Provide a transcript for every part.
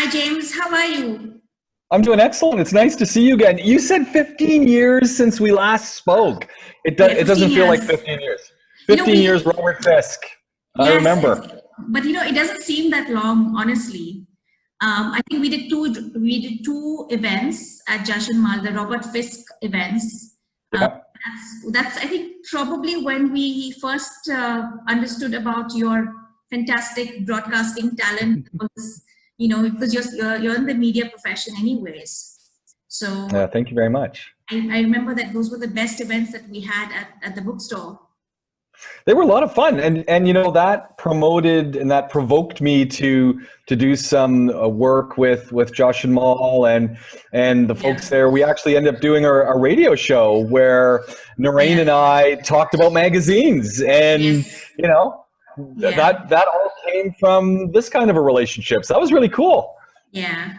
James. How are you? I'm doing excellent. It's nice to see you again. You said 15 years since we last spoke. Yeah, It 15 doesn't feel like years. 15 years. You know, 15 years, Robert Fisk. I yes, remember. but it doesn't seem that long, honestly. I think we did two events at Jashan Mal, the Robert Fisk events. Yeah. That's I think probably when we first understood about your fantastic broadcasting talent. Because you're in the media profession anyways. So Thank you very much. I remember that those were the best events that we had at the bookstore. They were a lot of fun, and that promoted and that provoked me to do some work with Josh and Mal and the folks there. We actually ended up doing a radio show where Narain and I talked about magazines, and that all came from this kind of a relationship. So that was really cool. Yeah.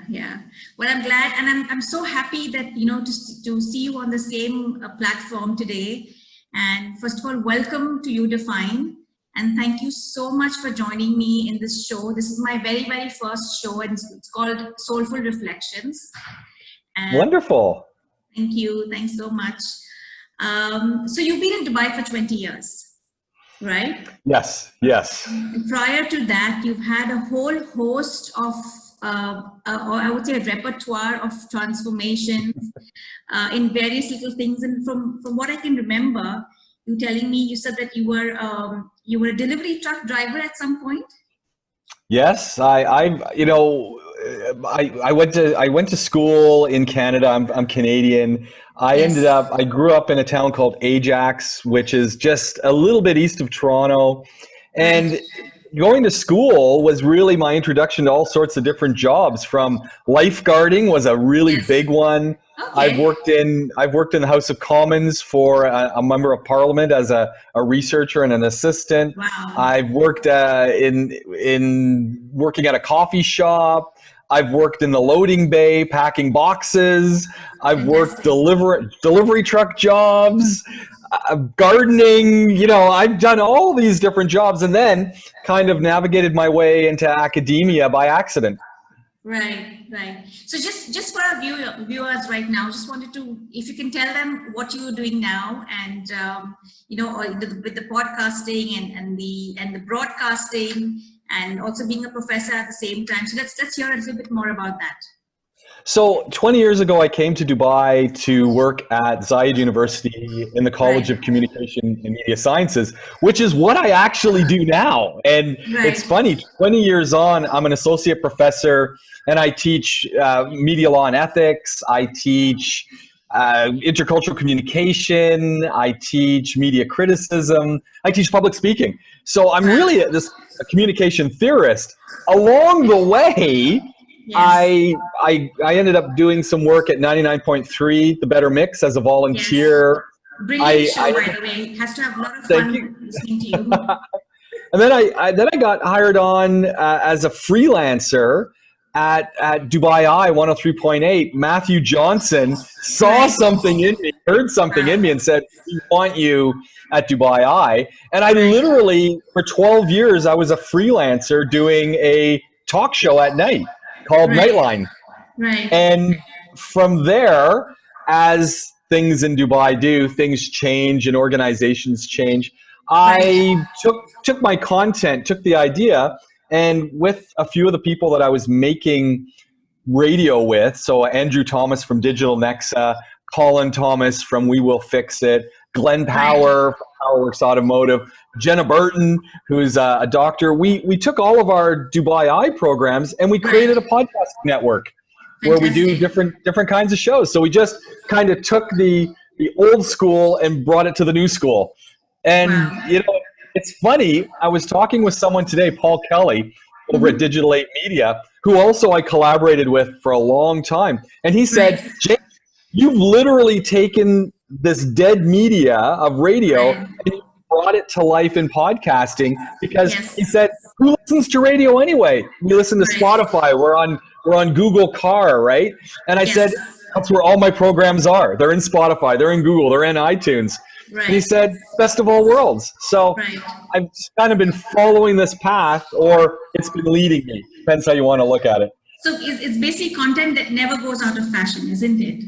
Well, I'm glad, and I'm so happy that to see you on the same platform today. And first of all, welcome to you, Define, and thank you so much for joining me in this show. This is my very, very first show, and it's called Soulful Reflections. And wonderful. Thank you. Thanks so much. So you've been in Dubai for 20 years, right? Yes. And prior to that, you've had a whole host of or I would say a repertoire of transformations in various little things. And from what I can remember, you telling me, you said that you were a delivery truck driver at some point. Yes, I went to school in Canada. I'm Canadian. I grew up in a town called Ajax, which is just a little bit east of Toronto, and going to school was really my introduction to all sorts of different jobs. From lifeguarding was a really big one. Okay. I've worked in the House of Commons for a member of Parliament as a researcher and an assistant. Wow. I've worked in working at a coffee shop. I've worked in the loading bay packing boxes. I've worked delivery truck jobs. Gardening, I've done all these different jobs, and then kind of navigated my way into academia by accident. Right. So just for our viewers right now, just wanted to, if you can tell them what you're doing now, and with the podcasting and the broadcasting, and also being a professor at the same time. So let's hear a little bit more about that. So 20 years ago, I came to Dubai to work at Zayed University in the College of Communication and Media Sciences, which is what I actually do now. And it's funny, 20 years on, I'm an associate professor, and I teach media law and ethics. I teach intercultural communication. I teach media criticism. I teach public speaking. So I'm really a communication theorist. Along the way, I ended up doing some work at 99.3, The Better Mix, as a volunteer. Yes. Brilliant show, by the way. It has to have a lot of fun listening to you. And then I got hired on as a freelancer at Dubai Eye 103.8. Matthew Johnson saw something in me, heard something in me, and said, "We want you at Dubai Eye." And I literally, for 12 years, I was a freelancer doing a talk show at night called Nightline. And from there, as things in Dubai do, things change and organizations change. I took my content, took the idea, and with a few of the people that I was making radio with, so Andrew Thomas from Digital Nexa, Colin Thomas from We Will Fix It, Glenn Power from Powerworks Automotive, Jenna Burton, who's a doctor. We took all of our Dubai Eye programs and we created a podcast network where we do different kinds of shows. So we just kind of took the old school and brought it to the new school. And it's funny, I was talking with someone today, Paul Kelly, over at Digital 8 Media, who also I collaborated with for a long time. And he said, James, you've literally taken this dead media of radio and you brought it to life in podcasting, because he said, who listens to radio anyway? We listen to Spotify. We're on Google Car, right? And I said, that's where all my programs are. They're in Spotify, they're in Google, they're in iTunes. And he said, best of all worlds. So I've kind of been following this path, or it's been leading me. Depends how you want to look at it. So it's basically content that never goes out of fashion, isn't it?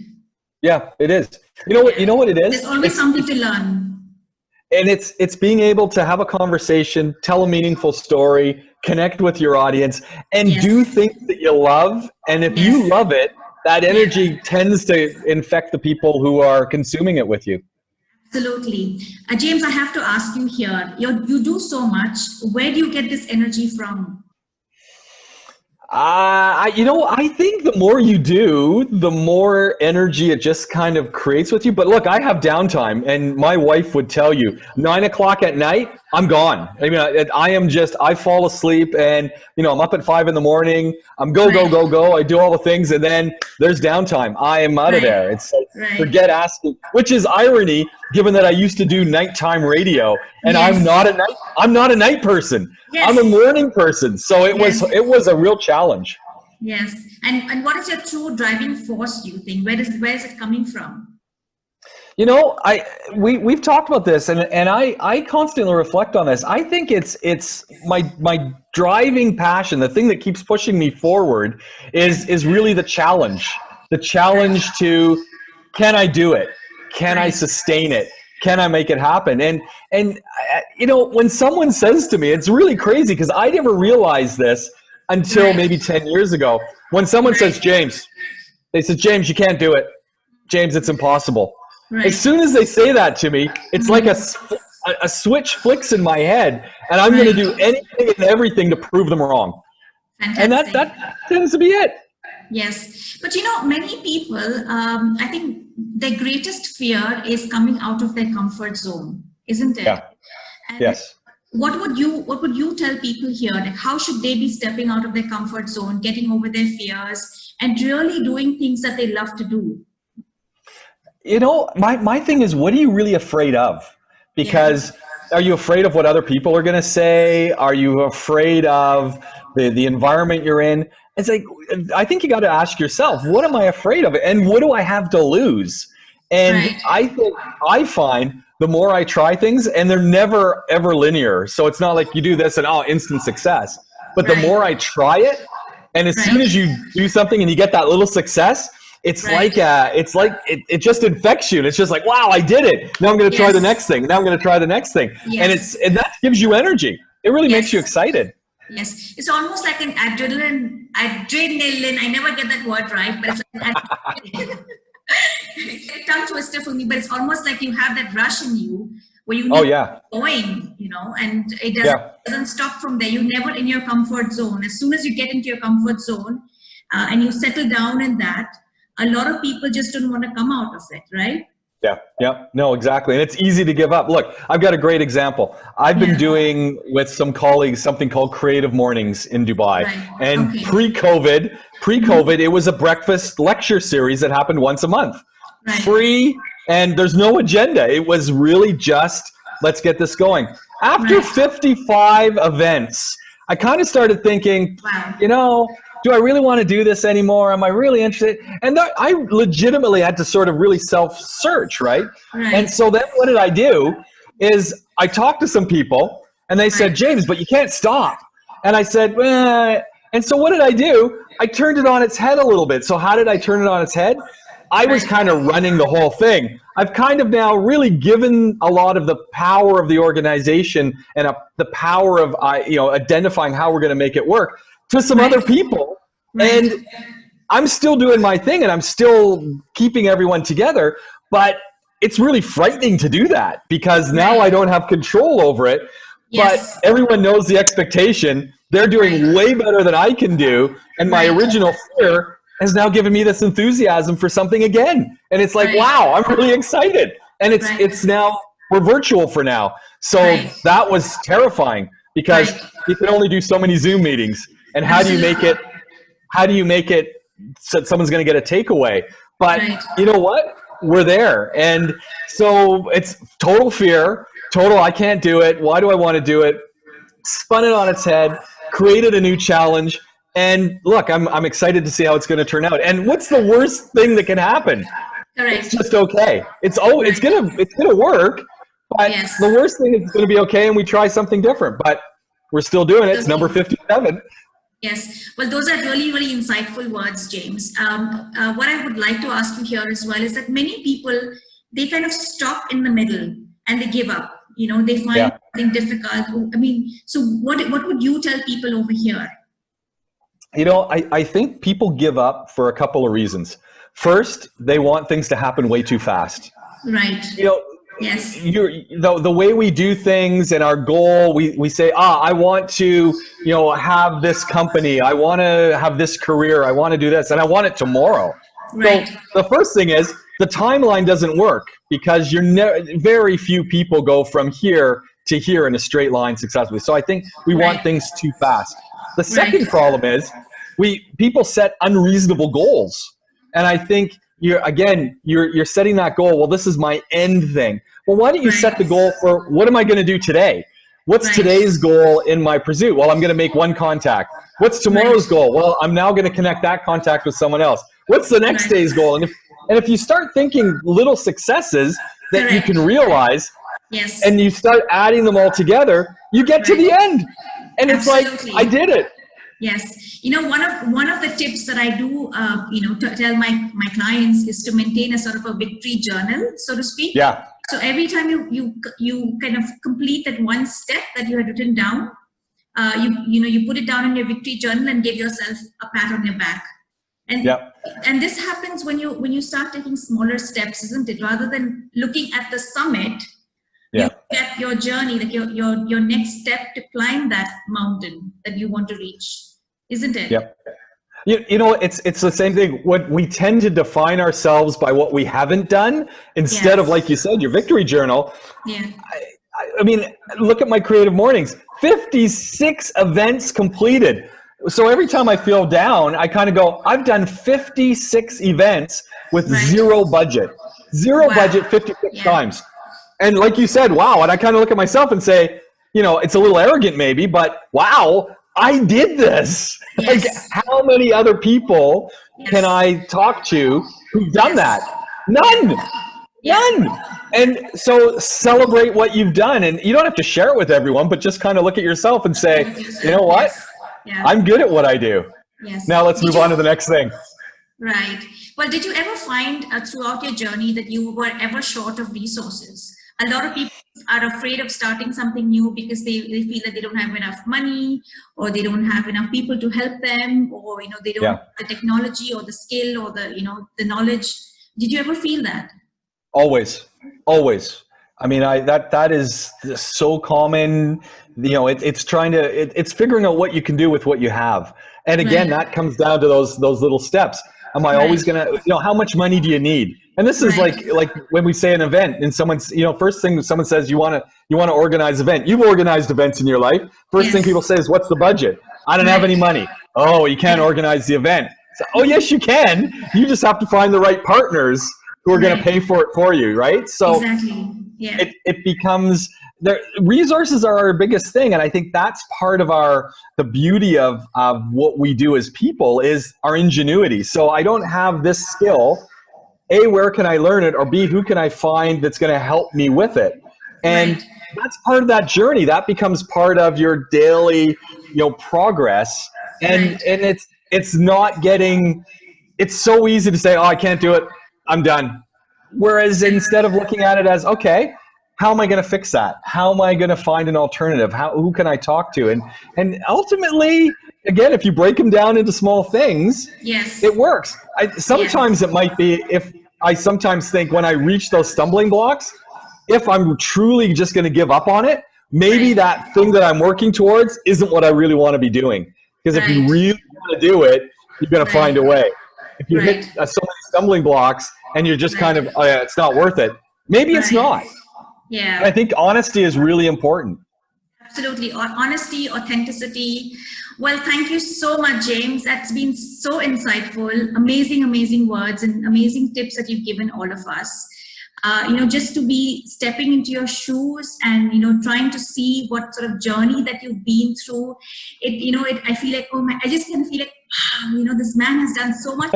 Yeah, it is. You know what it is? There's always something to learn. And it's being able to have a conversation, tell a meaningful story, connect with your audience, and do things that you love. And if you love it, that energy tends to infect the people who are consuming it with you. Absolutely. James, I have to ask you here, you do so much. Where do you get this energy from? I think the more you do, the more energy it just kind of creates with you. But look, I have downtime, and my wife would tell you, 9 o'clock at night, I'm gone. I mean, I fall asleep, and I'm up at 5 in the morning. I'm go. I do all the things, and then there's downtime. I am out of there. It's like, forget asking, which is irony, given that I used to do nighttime radio, and I'm not a night person. Yes. I'm a morning person, so it was a real challenge. Yes, and what is your true driving force, do you think? Where is it coming from? We've talked about this, and I constantly reflect on this. I think it's my driving passion, the thing that keeps pushing me forward is really the challenge. The challenge to, can I do it? Can I sustain it? Can I make it happen? And when someone says to me, it's really crazy because I never realized this until maybe 10 years ago. When someone says, James, James, you can't do it. James, it's impossible. As soon as they say that to me, it's like a switch flicks in my head, and I'm going to do anything and everything to prove them wrong. Fantastic. And that tends to be it. Yes. But many people, I think their greatest fear is coming out of their comfort zone, isn't it? Yeah. And yes. What would you tell people here? Like, how should they be stepping out of their comfort zone, getting over their fears, and really doing things that they love to do? My thing is, what are you really afraid of? Because are you afraid of what other people are going to say? Are you afraid of the environment you're in? It's like, I think you got to ask yourself, what am I afraid of? And what do I have to lose? And I find the more I try things, and they're never, ever linear. So it's not like you do this and instant success. But the more I try it, and as soon as you do something and you get that little success, it's like it just infects you. And it's just like, wow, I did it. Now I'm going to try the next thing. Now I'm going to try the next thing. Yes. And that gives you energy. It really makes you excited. Yes, it's almost like an adrenaline. I never get that word right, but it's a tongue twister for me. But it's almost like you have that rush in you where you keep going, and it doesn't stop from there. You're never in your comfort zone. As soon as you get into your comfort zone and you settle down in that, a lot of people just don't want to come out of it, right? Yeah. No, exactly. And it's easy to give up. Look, I've got a great example. I've been doing with some colleagues something called Creative Mornings in Dubai. And pre-COVID, it was a breakfast lecture series that happened once a month. Free, and there's no agenda. It was really just, let's get this going. After 55 events, I kind of started thinking, do I really want to do this anymore? Am I really interested? And I legitimately had to sort of really self-search, right? And so then what did I do is I talked to some people, and they said, James, but you can't stop. And I said, and so what did I do? I turned it on its head a little bit. So how did I turn it on its head? I was kind of running the whole thing. I've kind of now really given a lot of the power of the organization and the power of identifying how we're going to make it work to some other people. And I'm still doing my thing, and I'm still keeping everyone together, but it's really frightening to do that because now I don't have control over it, but everyone knows the expectation. They're doing way better than I can do, and my original fear has now given me this enthusiasm for something again. And it's like, wow, I'm really excited. And it's now, we're virtual for now. So that was terrifying because you can only do so many Zoom meetings. And how do you make it so someone's going to get a takeaway? But you know what? We're there. And so it's total fear, I can't do it. Why do I want to do it? Spun it on its head, created a new challenge. And look, I'm excited to see how it's going to turn out. And what's the worst thing that can happen? It's just okay. It's gonna work. But the worst thing is it's going to be okay, and we try something different. But we're still doing it. It's number 57. Yes. Well, those are really, really insightful words, James. What I would like to ask you here as well is that many people, they kind of stop in the middle and they give up. They find something difficult. I mean, so what would you tell people over here? I think people give up for a couple of reasons. First, they want things to happen way too fast. Right. Yes. The way we do things and our goal, we say, I want to, have this company. I want to have this career. I want to do this, and I want it tomorrow. Right. So the first thing is the timeline doesn't work because very few people go from here to here in a straight line successfully. So I think we want things too fast. The second problem is people set unreasonable goals. And I think you're setting that goal. Well, this is my end thing. Well, why don't you set the goal for what am I going to do today? What's today's goal in my pursuit? Well, I'm going to make one contact. What's tomorrow's goal? Well, I'm now going to connect that contact with someone else. What's the next day's goal? And if you start thinking little successes that you can realize, and you start adding them all together, you get to the end. And it's like, I did it. Yes. One of the tips that I do, to tell my clients is to maintain a sort of a victory journal, so to speak. Yeah. So every time you kind of complete that one step that you had written down, you put it down in your victory journal and give yourself a pat on your back. And this happens when you start taking smaller steps, isn't it? Rather than looking at the summit, you look at your journey, like your next step to climb that mountain that you want to reach, isn't it? Yep. It's the same thing. What we tend to define ourselves by what we haven't done instead of, like you said, your victory journal. Yeah. I mean, look at my creative mornings. 56 events completed. So every time I feel down, I kind of go, I've done 56 events with zero budget. Zero budget 56 times. And like you said, wow. And I kind of look at myself and say, it's a little arrogant maybe, but wow, I did this. Like, how many other people can I talk to who've done that? None. None. And so celebrate what you've done. And you don't have to share it with everyone, but just kind of look at yourself and say, you know what? I'm good at what I do. Now let's move on to the next thing. Right. Well, did you ever find throughout your journey that you were ever short of resources? A lot of people are afraid of starting something new because they feel that they don't have enough money, or they don't have enough people to help them, or they don't have the technology or the skill or the knowledge. Did you ever feel that? Always. I mean, that is so common. It's figuring out what you can do with what you have. And again, that comes down to those little steps. Am I always gonna, how much money do you need? And this is like when we say an event and someone's, first thing someone says, you want to organize an event. You've organized events in your life. First thing people say is, what's the budget? I don't have any money. Oh, you can't organize the event. So, oh, yes, you can. You just have to find the right partners who are going to pay for it for you, right? So it becomes, resources are our biggest thing. And I think that's part of the beauty of what we do as people is our ingenuity. So I don't have this skill. A, where can I learn it? Or B, who can I find that's going to help me with it? And that's part of that journey. That becomes part of your daily, progress. And it's not getting, it's so easy to say, oh, I can't do it. I'm done. Whereas instead of looking at it as, okay, how am I going to fix that? How am I going to find an alternative? Who can I talk to? And ultimately, again, if you break them down into small things, it works. Sometimes it might be, I sometimes think when I reach those stumbling blocks, if I'm truly just going to give up on it, maybe that thing that I'm working towards isn't what I really want to be doing. Because if you really want to do it, you're going to find a way. If you hit so many stumbling blocks and you're just kind of, oh yeah, it's not worth it, maybe it's not. Yeah. I think honesty is really important. Absolutely. Honesty, authenticity. Well, thank you so much, James. That's been so insightful. Amazing, amazing words and amazing tips that you've given all of us. Just to be stepping into your shoes and, trying to see what sort of journey that you've been through. I feel like, I just kind of feel like, wow, this man has done so much.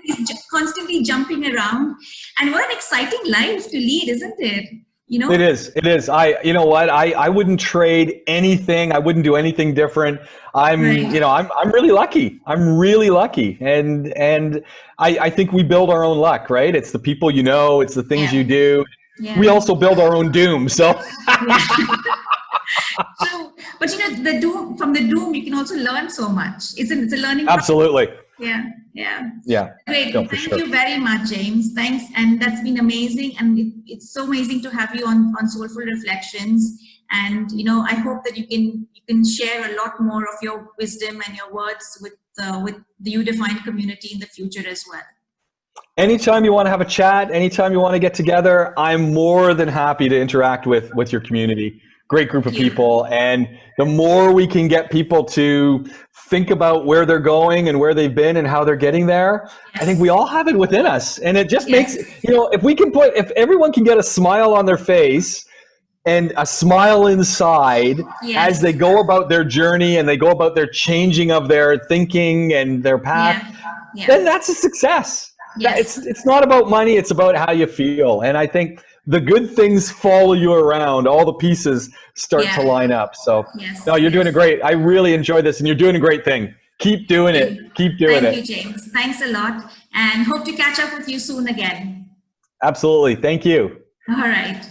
He's constantly jumping around. And what an exciting life to lead, isn't it? you know? It is. It is. You know what? I wouldn't trade anything. I wouldn't do anything different. Right. I'm really lucky. I'm really lucky. And I think we build our own luck, right? It's the people you know, it's the things you Yeah. do. We Yeah. also build our own doom. So Yeah. True. But the doom, from the doom, you can also learn so much. It's a learning process. absolutely. Yeah. Yeah. Yeah. Great. No, for Thank sure. you very much, James. Thanks. And that's been amazing. And it's so amazing to have you on Soulful Reflections. And, I hope that you can share a lot more of your wisdom and your words with the You Define community in the future as well. Anytime you want to have a chat, anytime you want to get together, I'm more than happy to interact with your community. Great group of people. And the more we can get people to think about where they're going and where they've been and how they're getting there, Yes. I think we all have it within us. And it just Yes. makes, if everyone can get a smile on their face and a smile inside Yes. as they go about their journey and they go about their changing of their thinking and their path, Yeah. then that's a success. Yes. It's not about money, it's about how you feel. And I think the good things follow you around. All the pieces start to line up. So, Yes. no, you're doing a great. I really enjoy this, and you're doing a great thing. Keep doing it. Keep doing it. Thank you, James. Thanks a lot, and hope to catch up with you soon again. Absolutely. Thank you. All right.